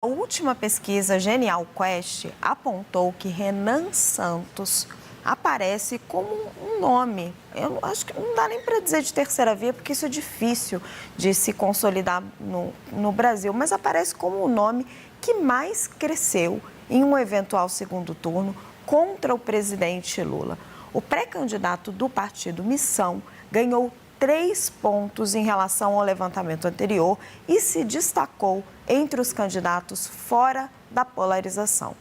A última pesquisa Genial Quest apontou que Renan Santos aparece como um nome. Eu acho que não dá nem para dizer de terceira via, porque isso é difícil de se consolidar no Brasil, mas aparece como o nome que mais cresceu em um eventual segundo turno contra o presidente Lula. O pré-candidato do partido Missão ganhou 3 pontos em relação ao levantamento anterior e se destacou entre os candidatos fora da polarização.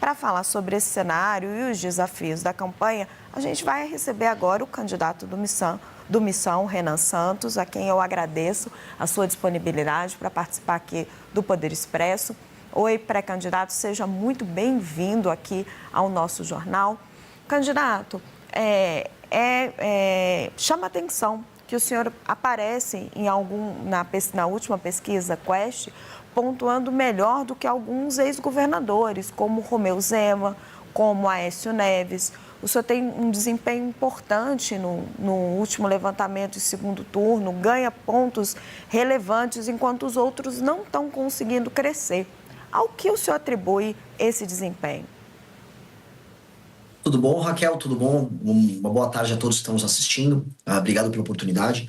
Para falar sobre esse cenário e os desafios da campanha, a gente vai receber agora o candidato do Missão, Renan Santos, a quem eu agradeço a sua disponibilidade para participar aqui do Poder Expresso. Oi, pré-candidato, seja muito bem-vindo aqui ao nosso jornal. Candidato, chama atenção que o senhor aparece na última pesquisa Quest, pontuando melhor do que alguns ex-governadores, como Romeu Zema, como Aécio Neves. O senhor tem um desempenho importante no último levantamento de segundo turno, ganha pontos relevantes, enquanto os outros não estão conseguindo crescer. Ao que o senhor atribui esse desempenho? Tudo bom, Raquel? Tudo bom? Uma boa tarde a todos que estão nos assistindo. Obrigado pela oportunidade.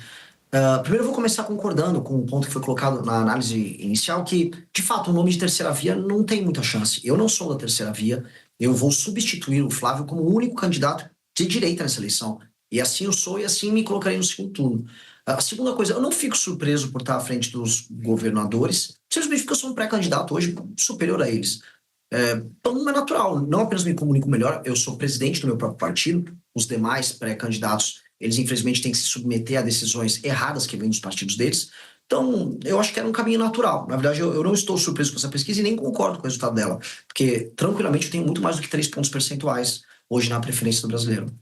Primeiro eu vou começar concordando com o ponto que foi colocado na análise inicial, que, de fato, o nome de terceira via não tem muita chance. Eu não sou da terceira via, eu vou substituir o Flávio como o único candidato de direita nessa eleição. E assim eu sou e assim me colocarei no segundo turno. A segunda coisa, eu não fico surpreso por estar à frente dos governadores, simplesmente porque eu sou um pré-candidato hoje superior a eles. Então não é natural, não apenas me comunico melhor, eu sou presidente do meu próprio partido, os demais pré-candidatos, eles infelizmente têm que se submeter a decisões erradas que vêm dos partidos deles, então eu acho que era um caminho natural. Na verdade, eu não estou surpreso com essa pesquisa e nem concordo com o resultado dela, porque tranquilamente eu tenho muito mais do que 3 pontos percentuais hoje na preferência do brasileiro.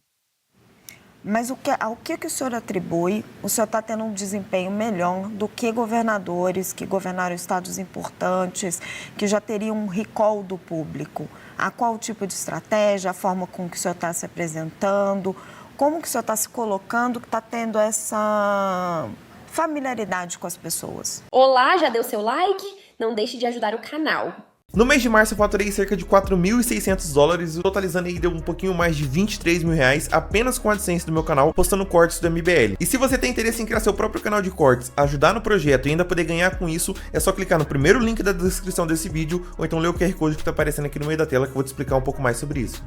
Mas ao que o senhor atribui? O senhor está tendo um desempenho melhor do que governadores que governaram estados importantes, que já teriam um recall do público? A qual tipo de estratégia, a forma com que o senhor está se apresentando, como que o senhor está se colocando, que está tendo essa familiaridade com as pessoas? Olá, já deu seu like? Não deixe de ajudar o canal. No mês de março eu faturei cerca de $4.600, totalizando aí deu um pouquinho mais de R$23 mil apenas com a AdSense do meu canal, postando cortes do MBL. E se você tem interesse em criar seu próprio canal de cortes, ajudar no projeto e ainda poder ganhar com isso, é só clicar no primeiro link da descrição desse vídeo ou então ler o QR Code que está aparecendo aqui no meio da tela que eu vou te explicar um pouco mais sobre isso.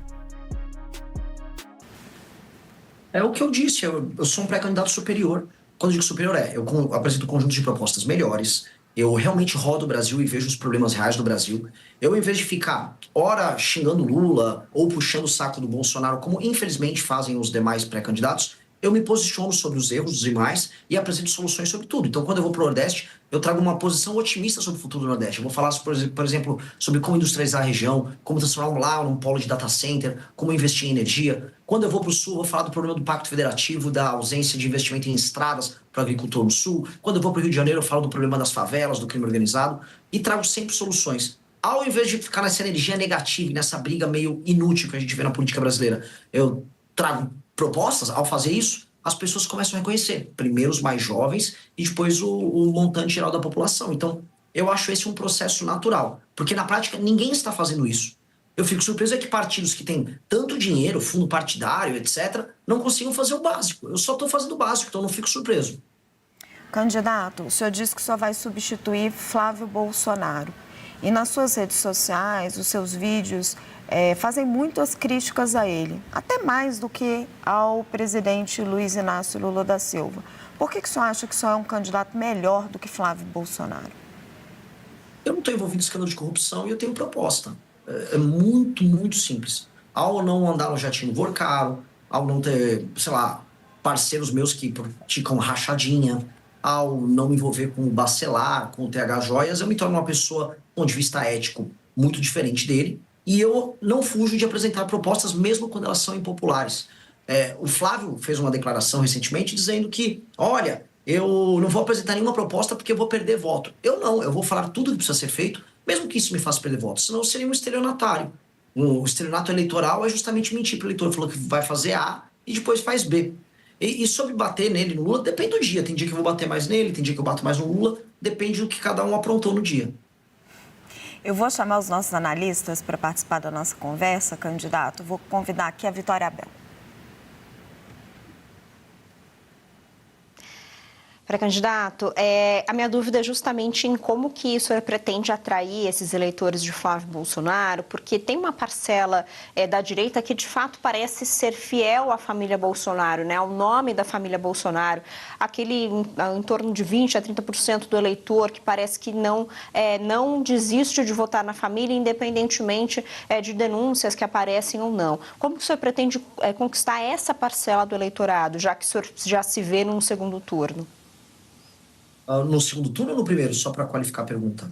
É o que eu disse, eu sou um pré-candidato superior. Quando eu digo superior eu apresento um conjunto de propostas melhores, eu realmente rodo o Brasil e vejo os problemas reais do Brasil. Eu, em vez de ficar, ora, xingando Lula ou puxando o saco do Bolsonaro, como infelizmente fazem os demais pré-candidatos, eu me posiciono sobre os erros dos demais e apresento soluções sobre tudo. Então, quando eu vou para o Nordeste, eu trago uma posição otimista sobre o futuro do Nordeste. Eu vou falar, por exemplo, sobre como industrializar a região, como transformar lá num polo de data center, como investir em energia. Quando eu vou para o Sul, eu vou falar do problema do Pacto Federativo, da ausência de investimento em estradas para o agricultor no Sul. Quando eu vou para o Rio de Janeiro, eu falo do problema das favelas, do crime organizado e trago sempre soluções. Ao invés de ficar nessa energia negativa e nessa briga meio inútil que a gente vê na política brasileira, eu trago propostas. Ao fazer isso, as pessoas começam a reconhecer. Primeiro os mais jovens e depois o montante geral da população. Então, eu acho esse um processo natural. Porque na prática, ninguém está fazendo isso. Eu fico surpreso que partidos que têm tanto dinheiro, fundo partidário, etc., não consigam fazer o básico. Eu só estou fazendo o básico, então não fico surpreso. Candidato, o senhor disse que só vai substituir Flávio Bolsonaro. E nas suas redes sociais, os seus vídeos fazem muitas críticas a ele, até mais do que ao presidente Luiz Inácio Lula da Silva. Por que o senhor acha que o senhor é um candidato melhor do que Flávio Bolsonaro? Eu não estou envolvido em escândalo de corrupção e eu tenho proposta. É muito, muito simples. Ao não andar no jatinho voar caro, ao não ter, sei lá, parceiros meus que praticam rachadinha, ao não me envolver com o Bacelar, com o TH Joias, eu me torno uma pessoa, do ponto de vista ético, muito diferente dele. E eu não fujo de apresentar propostas, mesmo quando elas são impopulares. O Flávio fez uma declaração recentemente dizendo que, olha, eu não vou apresentar nenhuma proposta porque eu vou perder voto. Eu vou falar tudo que precisa ser feito, mesmo que isso me faça perder voto, senão eu seria um estelionatário. O estelionato eleitoral é justamente mentir para o eleitor, falou que vai fazer A e depois faz B. E sobre bater nele, no Lula, depende do dia. Tem dia que eu vou bater mais nele, tem dia que eu bato mais no Lula, depende do que cada um aprontou no dia. Eu vou chamar os nossos analistas para participar da nossa conversa, candidato. Vou convidar aqui a Vitória Abel. Pré-candidato, a minha dúvida é justamente em como que o senhor pretende atrair esses eleitores de Flávio Bolsonaro, porque tem uma parcela da direita que de fato parece ser fiel à família Bolsonaro, né, ao nome da família Bolsonaro, aquele em torno de 20% a 30% do eleitor que parece que não desiste de votar na família, independentemente de denúncias que aparecem ou não. Como que o senhor pretende conquistar essa parcela do eleitorado, já que o senhor já se vê num segundo turno? No segundo turno ou no primeiro? Só para qualificar a pergunta.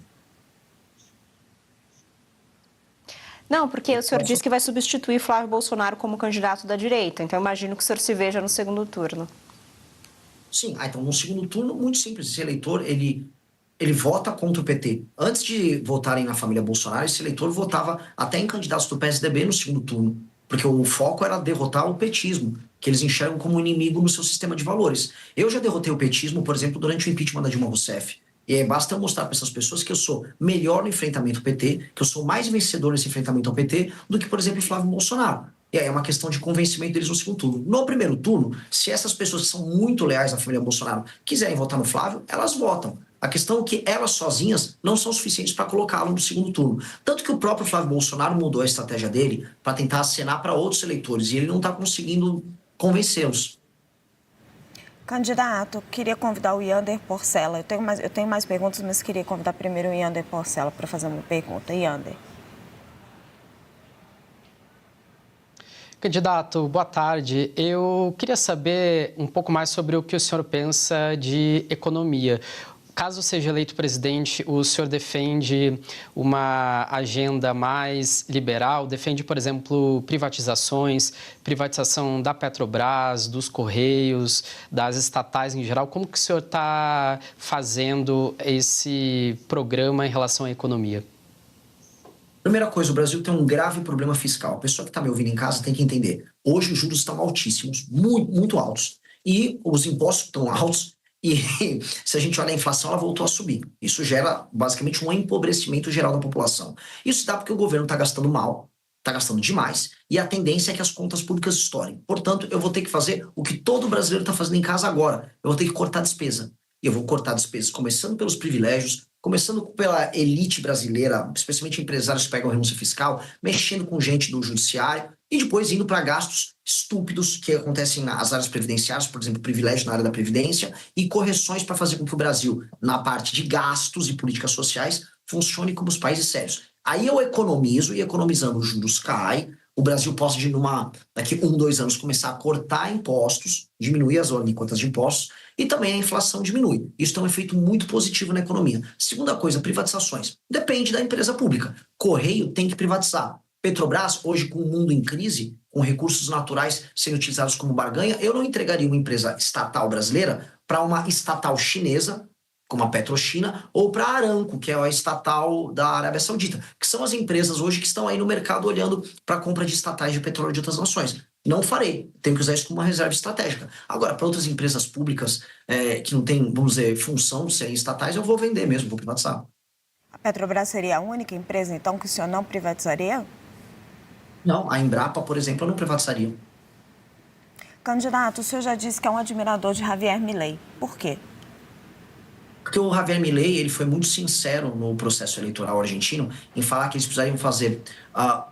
Não, porque o senhor disse que vai substituir Flávio Bolsonaro como candidato da direita. Então, eu imagino que o senhor se veja no segundo turno. Sim, então no segundo turno, muito simples. Esse eleitor, ele vota contra o PT. Antes de votarem na família Bolsonaro, esse eleitor votava até em candidatos do PSDB no segundo turno. Porque o foco era derrotar o petismo, que eles enxergam como inimigo no seu sistema de valores. Eu já derrotei o petismo, por exemplo, durante o impeachment da Dilma Rousseff. E aí basta eu mostrar para essas pessoas que eu sou melhor no enfrentamento ao PT, que eu sou mais vencedor nesse enfrentamento ao PT do que, por exemplo, Flávio Bolsonaro. E aí é uma questão de convencimento deles no segundo turno. No primeiro turno, se essas pessoas que são muito leais à família Bolsonaro quiserem votar no Flávio, elas votam. A questão é que elas sozinhas não são suficientes para colocá-lo no segundo turno. Tanto que o próprio Flávio Bolsonaro mudou a estratégia dele para tentar acenar para outros eleitores e ele não está conseguindo convencê-los. Candidato, queria convidar o Yander Porcela. Eu tenho mais perguntas, mas queria convidar primeiro o Yander Porcela para fazer uma pergunta. Yander. Candidato, boa tarde. Eu queria saber um pouco mais sobre o que o senhor pensa de economia. Caso seja eleito presidente, o senhor defende uma agenda mais liberal? Defende, por exemplo, privatização da Petrobras, dos Correios, das estatais em geral? Como que o senhor está fazendo esse programa em relação à economia? Primeira coisa, o Brasil tem um grave problema fiscal. A pessoa que está me ouvindo em casa tem que entender. Hoje os juros estão altíssimos, muito, muito altos. E os impostos estão altos. E se a gente olha a inflação, ela voltou a subir. Isso gera basicamente um empobrecimento geral da população. Isso dá porque o governo está gastando mal, está gastando demais, e a tendência é que as contas públicas estourem. Portanto, eu vou ter que fazer o que todo brasileiro está fazendo em casa agora. Eu vou ter que cortar despesa. E eu vou cortar despesas começando pelos privilégios, começando pela elite brasileira, especialmente empresários que pegam renúncia fiscal, mexendo com gente do judiciário, e depois indo para gastos estúpidos que acontecem nas áreas previdenciárias, por exemplo, privilégio na área da Previdência, e correções para fazer com que o Brasil, na parte de gastos e políticas sociais, funcione como os países sérios. Aí eu economizo, e economizando os juros cai, o Brasil pode, daqui 1, 2 anos, começar a cortar impostos, diminuir as alíquotas de impostos, e também a inflação diminui. Isso tem um efeito muito positivo na economia. Segunda coisa, privatizações. Depende da empresa pública. Correio tem que privatizar. Petrobras, hoje com o mundo em crise, com recursos naturais sendo utilizados como barganha, eu não entregaria uma empresa estatal brasileira para uma estatal chinesa, como a PetroChina, ou para a Aramco, que é a estatal da Arábia Saudita, que são as empresas hoje que estão aí no mercado olhando para a compra de estatais de petróleo de outras nações. Não farei, tenho que usar isso como uma reserva estratégica. Agora, para outras empresas públicas que não têm, vamos dizer, função de serem estatais, eu vou vender mesmo, vou privatizar. A Petrobras seria a única empresa, então, que o senhor não privatizaria? Não, a Embrapa, por exemplo, eu não privatizaria. Candidato, o senhor já disse que é um admirador de Javier Milei. Por quê? Porque o Javier Milei, ele foi muito sincero no processo eleitoral argentino em falar que eles precisariam fazer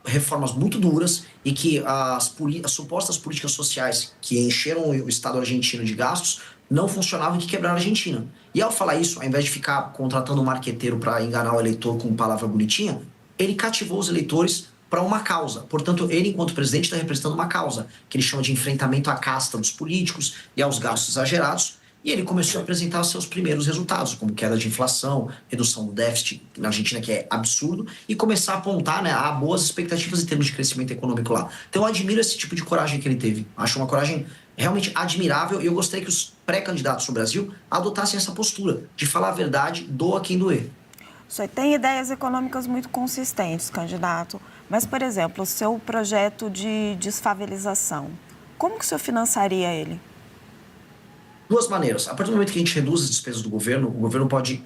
reformas muito duras e que as supostas políticas sociais que encheram o Estado argentino de gastos não funcionavam e que quebraram a Argentina. E ao falar isso, ao invés de ficar contratando um marqueteiro para enganar o eleitor com palavra bonitinha, ele cativou os eleitores para uma causa. Portanto, ele, enquanto presidente, está representando uma causa, que ele chama de enfrentamento à casta dos políticos e aos gastos exagerados, e ele começou a apresentar seus primeiros resultados, como queda de inflação, redução do déficit na Argentina, que é absurdo, e começar a apontar, a boas expectativas em termos de crescimento econômico lá. Então, eu admiro esse tipo de coragem que ele teve. Acho uma coragem realmente admirável, e eu gostaria que os pré-candidatos no Brasil adotassem essa postura, de falar a verdade, doa quem doer. O senhor tem ideias econômicas muito consistentes, candidato, mas, por exemplo, o seu projeto de desfavelização, como que o senhor financiaria ele? Duas maneiras. A partir do momento que a gente reduz as despesas do governo, o governo pode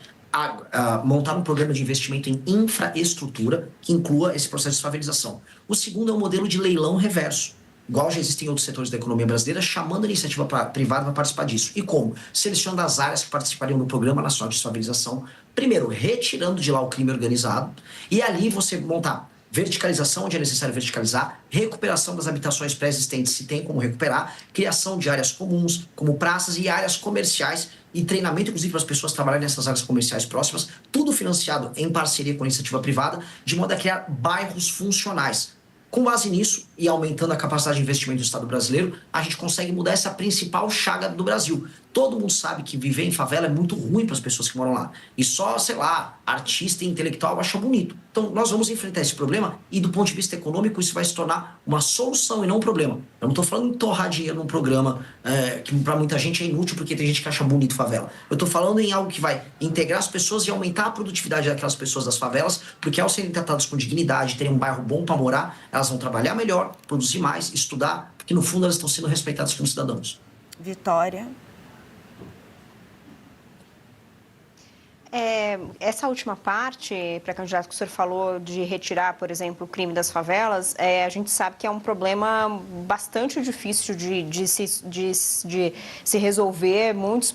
montar um programa de investimento em infraestrutura que inclua esse processo de desfavelização. O segundo é um modelo de leilão reverso, igual já existem em outros setores da economia brasileira, chamando a iniciativa privada para participar disso. E como? Selecionando as áreas que participariam do Programa Nacional de Desfavelização, primeiro, retirando de lá o crime organizado, e ali você montar verticalização onde é necessário verticalizar, recuperação das habitações pré-existentes, se tem como recuperar, criação de áreas comuns, como praças e áreas comerciais, e treinamento, inclusive, para as pessoas trabalharem nessas áreas comerciais próximas, tudo financiado em parceria com a iniciativa privada, de modo a criar bairros funcionais. Com base nisso, e aumentando a capacidade de investimento do Estado brasileiro, a gente consegue mudar essa principal chaga do Brasil. Todo mundo sabe que viver em favela é muito ruim para as pessoas que moram lá. E só, sei lá, artista e intelectual acha bonito. Então, nós vamos enfrentar esse problema e, do ponto de vista econômico, isso vai se tornar uma solução e não um problema. Eu não estou falando em torrar dinheiro num programa que para muita gente é inútil porque tem gente que acha bonito favela. Eu estou falando em algo que vai integrar as pessoas e aumentar a produtividade daquelas pessoas das favelas, porque ao serem tratadas com dignidade, terem um bairro bom para morar, elas vão trabalhar melhor, produzir mais, estudar, porque no fundo elas estão sendo respeitadas como cidadãos. Vitória. Essa última parte, para candidato, que o senhor falou de retirar, por exemplo, o crime das favelas, a gente sabe que é um problema bastante difícil de se resolver. Muitos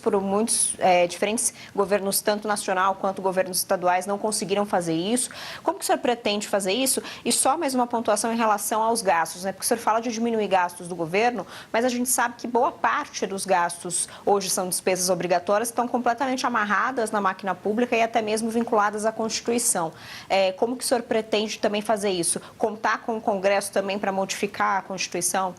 diferentes governos, tanto nacional quanto governos estaduais, não conseguiram fazer isso. Como que o senhor pretende fazer isso? E só mais uma pontuação em relação aos gastos, né? Porque o senhor fala de diminuir gastos do governo, mas a gente sabe que boa parte dos gastos hoje são despesas obrigatórias, estão completamente amarradas na máquina pública e até mesmo vinculadas à Constituição. Como que o senhor pretende também fazer isso? Contar com o Congresso também para modificar a Constituição?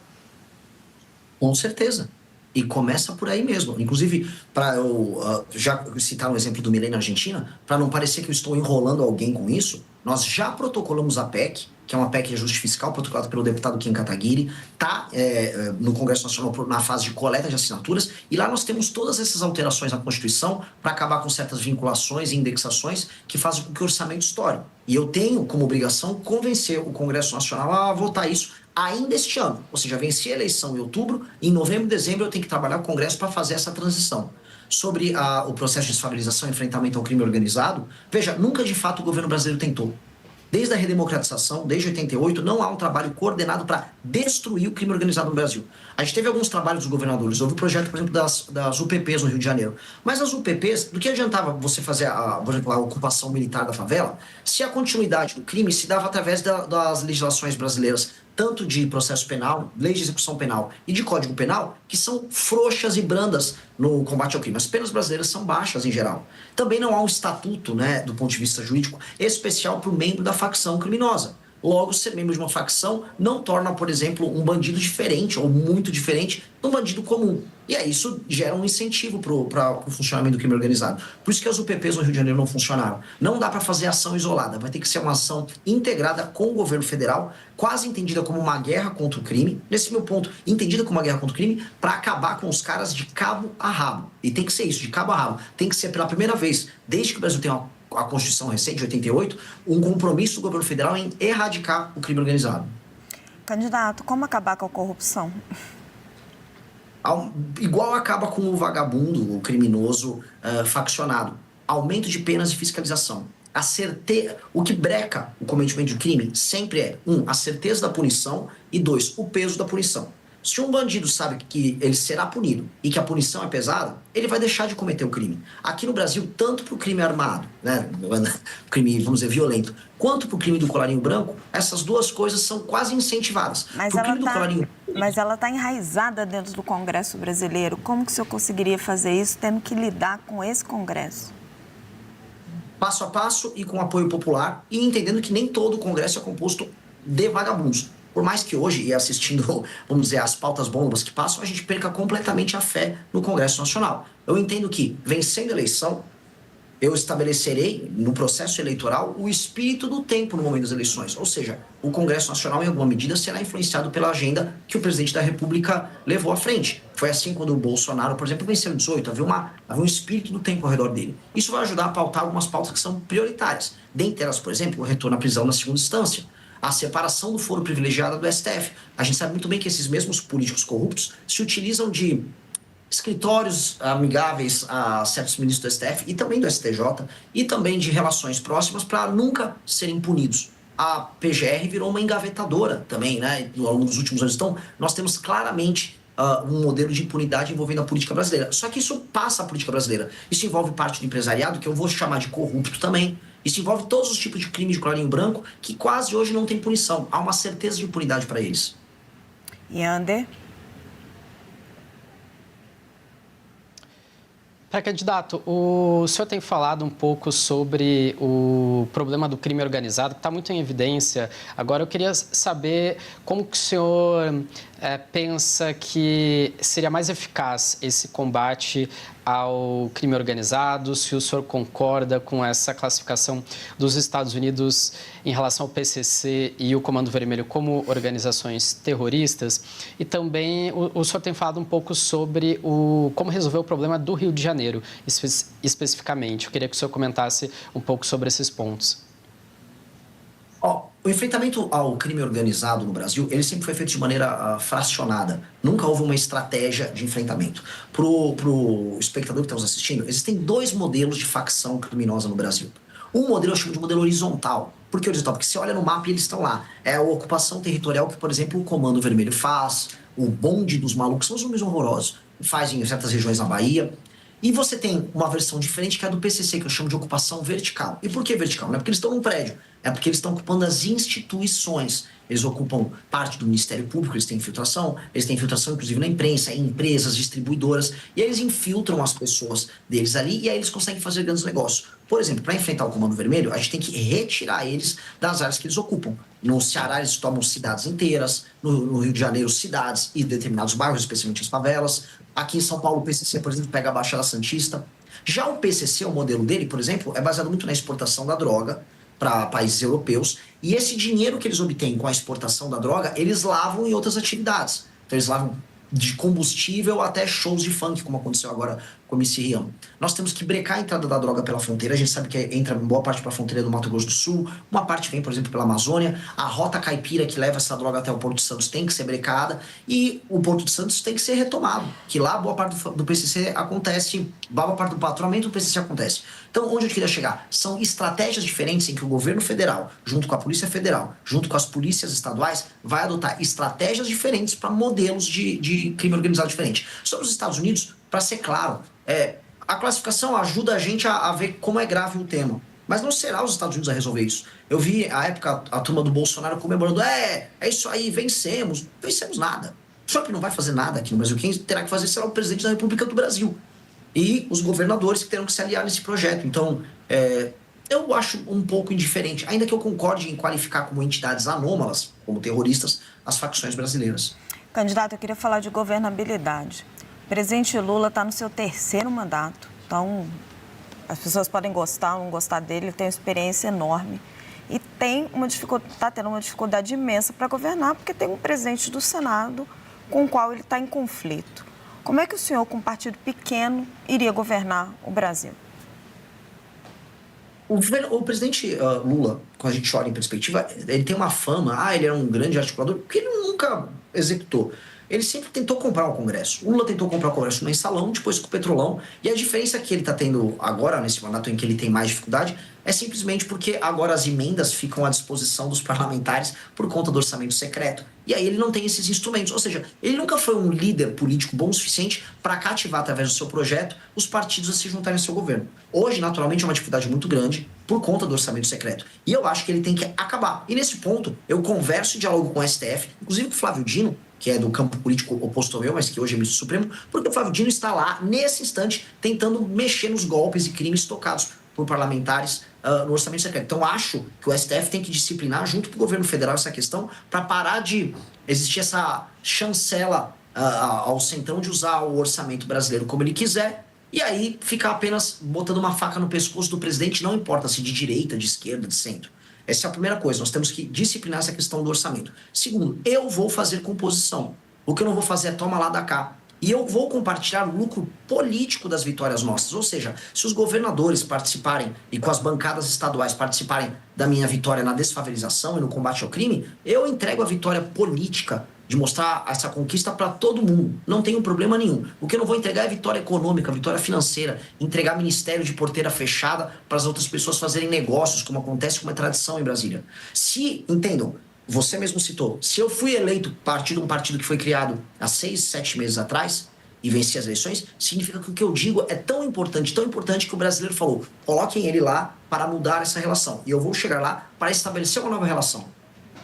Com certeza. E começa por aí mesmo. Inclusive, para eu já citar um exemplo do Milei na Argentina, para não parecer que eu estou enrolando alguém com isso, nós já protocolamos a PEC, que é uma PEC de ajuste fiscal, protocolada pelo deputado Kim Kataguiri, está no Congresso Nacional na fase de coleta de assinaturas, e lá nós temos todas essas alterações na Constituição para acabar com certas vinculações e indexações que fazem com que o orçamento estoure. E eu tenho como obrigação convencer o Congresso Nacional a votar isso ainda este ano. Ou seja, venci a eleição em outubro, e em novembro e dezembro eu tenho que trabalhar com o Congresso para fazer essa transição. Sobre o processo de desfavelização e enfrentamento ao crime organizado, veja, nunca de fato o governo brasileiro tentou. Desde a redemocratização, desde 88, não há um trabalho coordenado para destruir o crime organizado no Brasil. A gente teve alguns trabalhos dos governadores. Houve o projeto, por exemplo, das UPPs no Rio de Janeiro. Mas as UPPs, do que adiantava você fazer, por exemplo, a ocupação militar da favela, se a continuidade do crime se dava através das legislações brasileiras, tanto de processo penal, lei de execução penal e de código penal, que são frouxas e brandas no combate ao crime. As penas brasileiras são baixas em geral. Também não há um estatuto, né, do ponto de vista jurídico, especial para o membro da facção criminosa. Logo, ser membro de uma facção não torna, por exemplo, um bandido diferente ou muito diferente de um bandido comum. E aí isso gera um incentivo para o funcionamento do crime organizado. Por isso que as UPPs no Rio de Janeiro não funcionaram. Não dá para fazer ação isolada, vai ter que ser uma ação integrada com o governo federal, quase entendida como uma guerra contra o crime, nesse meu ponto, entendida como uma guerra contra o crime, para acabar com os caras de cabo a rabo. E tem que ser isso, de cabo a rabo. Tem que ser pela primeira vez, desde que o Brasil tem a Constituição recente, de 88, um compromisso do governo federal em erradicar o crime organizado. Candidato, como acabar com a corrupção? Igual acaba com o vagabundo, o criminoso faccionado. Aumento de penas e fiscalização. O que breca o cometimento de crime sempre é, 1, a certeza da punição e 2, o peso da punição. Se um bandido sabe que ele será punido e que a punição é pesada, ele vai deixar de cometer o crime. Aqui no Brasil, tanto para o crime armado, né, o crime, vamos dizer, violento, quanto para o crime do colarinho branco, essas duas coisas são quase incentivadas. Mas ela está enraizada dentro do Congresso brasileiro. Como que o senhor conseguiria fazer isso tendo que lidar com esse Congresso? Passo a passo e com apoio popular, e entendendo que nem todo o Congresso é composto de vagabundos. Por mais que hoje, e assistindo, vamos dizer, as pautas bombas que passam, a gente perca completamente a fé no Congresso Nacional. Eu entendo que, vencendo a eleição, eu estabelecerei, no processo eleitoral, o espírito do tempo no momento das eleições. Ou seja, o Congresso Nacional, em alguma medida, será influenciado pela agenda que o presidente da República levou à frente. Foi assim quando o Bolsonaro, por exemplo, venceu em 18, havia um espírito do tempo ao redor dele. Isso vai ajudar a pautar algumas pautas que são prioritárias. Dentre elas, por exemplo, o retorno à prisão na segunda instância, a separação do foro privilegiado do STF. A gente sabe muito bem que esses mesmos políticos corruptos se utilizam de escritórios amigáveis a certos ministros do STF e também do STJ e também de relações próximas para nunca serem punidos. A PGR virou uma engavetadora também, né, ao longo dos últimos anos. Então, nós temos claramente um modelo de impunidade envolvendo a política brasileira. Só que isso passa a política brasileira. Isso envolve parte do empresariado, que eu vou chamar de corrupto também. Isso envolve todos os tipos de crimes de colarinho branco que quase hoje não tem punição. Há uma certeza de impunidade para eles. Yander? Pré-candidato, o senhor tem falado um pouco sobre o problema do crime organizado, que está muito em evidência. Agora, eu queria saber como que o senhor pensa que seria mais eficaz esse combate ao crime organizado, se o senhor concorda com essa classificação dos Estados Unidos em relação ao PCC e o Comando Vermelho como organizações terroristas. E também o senhor tem falado um pouco sobre como resolver o problema do Rio de Janeiro, especificamente. Eu queria que o senhor comentasse um pouco sobre esses pontos. O enfrentamento ao crime organizado no Brasil, ele sempre foi feito de maneira fracionada. Nunca houve uma estratégia de enfrentamento. Pro espectador que está nos assistindo, existem dois modelos de facção criminosa no Brasil. Um modelo eu chamo de modelo horizontal. Por que horizontal? Porque você olha no mapa e eles estão lá. É a ocupação territorial que, por exemplo, o Comando Vermelho faz, o bonde dos malucos, são os nomes horrorosos, faz em certas regiões na Bahia. E você tem uma versão diferente que é a do PCC, que eu chamo de ocupação vertical. E por que vertical? Não é porque eles estão num prédio, é porque eles estão ocupando as instituições. Eles ocupam parte do Ministério Público, eles têm infiltração inclusive na imprensa, em empresas, distribuidoras, e aí eles infiltram as pessoas deles ali e aí eles conseguem fazer grandes negócios. Por exemplo, para enfrentar o Comando Vermelho, a gente tem que retirar eles das áreas que eles ocupam. No Ceará, eles tomam cidades inteiras, no Rio de Janeiro, cidades e determinados bairros, especialmente as favelas. Aqui em São Paulo, o PCC, por exemplo, pega a Baixada Santista. Já o PCC, o modelo dele, por exemplo, é baseado muito na exportação da droga para países europeus. E esse dinheiro que eles obtêm com a exportação da droga, eles lavam em outras atividades. Então, eles lavam de combustível até shows de funk, como aconteceu agora com o MC Rian. Nós temos que brecar a entrada da droga pela fronteira. A gente sabe que entra boa parte para a fronteira do Mato Grosso do Sul, uma parte vem, por exemplo, pela Amazônia. A rota caipira que leva essa droga até o Porto de Santos tem que ser brecada e o Porto de Santos tem que ser retomado, que lá boa parte do PCC acontece, boa parte do faturamento do PCC acontece. Então, onde eu queria chegar? São estratégias diferentes em que o governo federal, junto com a Polícia Federal, junto com as polícias estaduais, vai adotar estratégias diferentes para modelos de crime organizado diferente. Sobre os Estados Unidos, para ser claro, a classificação ajuda a gente a ver como é grave o tema. Mas não será os Estados Unidos a resolver isso. Eu vi, à época, a turma do Bolsonaro comemorando, é isso aí, vencemos. Não vencemos nada. Só que não vai fazer nada aqui no Brasil. Quem terá que fazer será o presidente da República do Brasil. E os governadores que terão que se aliar nesse projeto. Então, eu acho um pouco indiferente, ainda que eu concorde em qualificar como entidades anômalas, como terroristas, as facções brasileiras. Candidato, eu queria falar de governabilidade. O presidente Lula está no seu 3º mandato, então as pessoas podem gostar ou não gostar dele, ele tem uma experiência enorme e está tendo uma dificuldade imensa para governar, porque tem um presidente do Senado com o qual ele está em conflito. Como é que o senhor, com um partido pequeno, iria governar o Brasil? O presidente Lula, quando a gente olha em perspectiva, ele tem uma fama, ele era um grande articulador, porque ele nunca executou. Ele sempre tentou comprar o Congresso. O Lula tentou comprar o Congresso no mensalão, depois com o Petrolão. E a diferença que ele está tendo agora, nesse mandato em que ele tem mais dificuldade, é simplesmente porque agora as emendas ficam à disposição dos parlamentares por conta do orçamento secreto. E aí ele não tem esses instrumentos. Ou seja, ele nunca foi um líder político bom o suficiente para cativar, através do seu projeto, os partidos a se juntarem ao seu governo. Hoje, naturalmente, é uma dificuldade muito grande por conta do orçamento secreto. E eu acho que ele tem que acabar. E nesse ponto, eu converso e dialogo com o STF, inclusive com o Flávio Dino, que é do campo político oposto ao meu, mas que hoje é ministro supremo, porque o Flávio Dino está lá, nesse instante, tentando mexer nos golpes e crimes tocados por parlamentares no orçamento secreto. Então, acho que o STF tem que disciplinar, junto com o governo federal, essa questão, para parar de existir essa chancela ao Centrão de usar o orçamento brasileiro como ele quiser, e aí ficar apenas botando uma faca no pescoço do presidente, não importa se de direita, de esquerda, de centro. Essa é a primeira coisa, nós temos que disciplinar essa questão do orçamento. Segundo, eu vou fazer composição. O que eu não vou fazer é toma lá da cá. E eu vou compartilhar o lucro político das vitórias nossas. Ou seja, se os governadores participarem e com as bancadas estaduais participarem da minha vitória na desfavelização e no combate ao crime, eu entrego a vitória política de mostrar essa conquista para todo mundo. Não tenho problema nenhum. O que eu não vou entregar é vitória econômica, vitória financeira, entregar ministério de porteira fechada para as outras pessoas fazerem negócios, como acontece com uma tradição em Brasília. Se, entendam, você mesmo citou, se eu fui eleito um partido que foi criado há 6, 7 meses atrás e venci as eleições, significa que o que eu digo é tão importante que o brasileiro falou, coloquem ele lá para mudar essa relação. E eu vou chegar lá para estabelecer uma nova relação.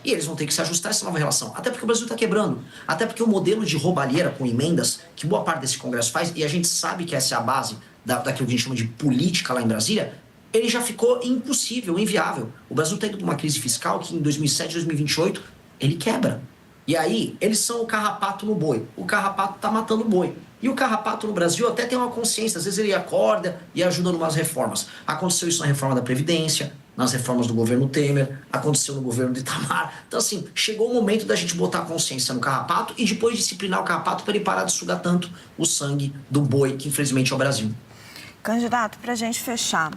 E eles vão ter que se ajustar a essa nova relação. Até porque o Brasil está quebrando. Até porque o modelo de roubalheira com emendas, que boa parte desse Congresso faz, e a gente sabe que essa é a base daquilo que a gente chama de política lá em Brasília, ele já ficou impossível, inviável. O Brasil está indo para uma crise fiscal que em 2007, 2028, ele quebra. E aí, eles são o carrapato no boi. O carrapato está matando o boi. E o carrapato no Brasil até tem uma consciência. Às vezes ele acorda e ajuda em umas reformas. Aconteceu isso na reforma da Previdência, nas reformas do governo Temer, aconteceu no governo de Itamar. Então, assim, chegou o momento da gente botar a consciência no carrapato e depois disciplinar o carrapato para ele parar de sugar tanto o sangue do boi, que infelizmente é o Brasil. Candidato, para a gente fechar,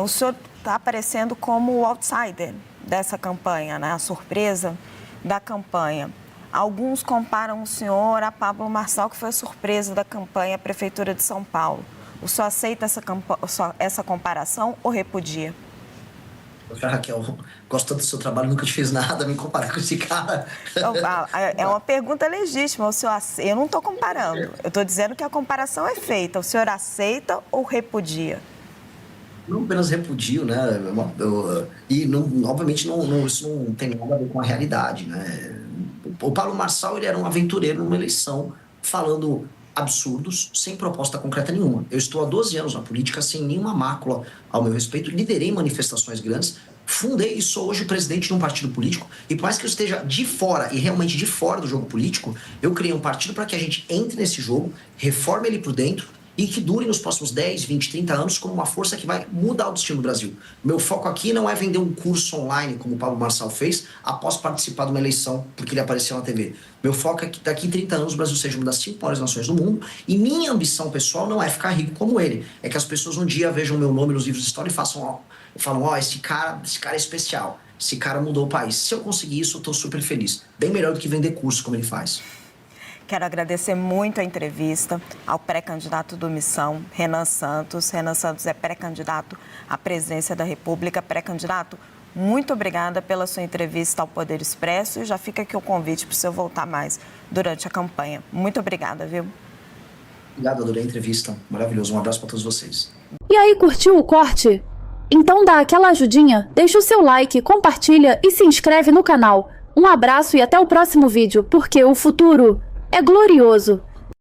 o senhor está aparecendo como o outsider dessa campanha, né? A surpresa da campanha. Alguns comparam o senhor a Pablo Marçal, que foi a surpresa da campanha à Prefeitura de São Paulo. O senhor aceita essa comparação ou repudia? Raquel, gosto tanto do seu trabalho, nunca te fiz nada, me comparar com esse cara. É uma pergunta legítima. Eu não estou comparando, eu estou dizendo que a comparação é feita. O senhor aceita ou repudia? Não apenas repudio, né? Obviamente isso não tem nada a ver com a realidade, né? O Pablo Marçal, ele era um aventureiro numa eleição, falando absurdos, sem proposta concreta nenhuma. Eu estou há 12 anos na política, sem nenhuma mácula ao meu respeito, liderei manifestações grandes, fundei e sou hoje o presidente de um partido político, e por mais que eu esteja de fora, e realmente de fora do jogo político, eu criei um partido para que a gente entre nesse jogo, reforme ele por dentro, e que dure nos próximos 10, 20, 30 anos como uma força que vai mudar o destino do Brasil. Meu foco aqui não é vender um curso online, como o Pablo Marçal fez, após participar de uma eleição, porque ele apareceu na TV. Meu foco é que daqui a 30 anos o Brasil seja uma das 5 maiores nações do mundo, e minha ambição pessoal não é ficar rico como ele, é que as pessoas um dia vejam meu nome nos livros de história e falam, esse cara é especial, esse cara mudou o país. Se eu conseguir isso, eu estou super feliz. Bem melhor do que vender curso como ele faz. Quero agradecer muito a entrevista ao pré-candidato do Missão, Renan Santos. Renan Santos é pré-candidato à presidência da República. Pré-candidato, muito obrigada pela sua entrevista ao Poder Expresso e já fica aqui o convite para o senhor voltar mais durante a campanha. Muito obrigada, viu? Obrigado, adorei a entrevista. Maravilhoso. Um abraço para todos vocês. E aí, curtiu o corte? Então dá aquela ajudinha, deixa o seu like, compartilha e se inscreve no canal. Um abraço e até o próximo vídeo, porque o futuro é glorioso.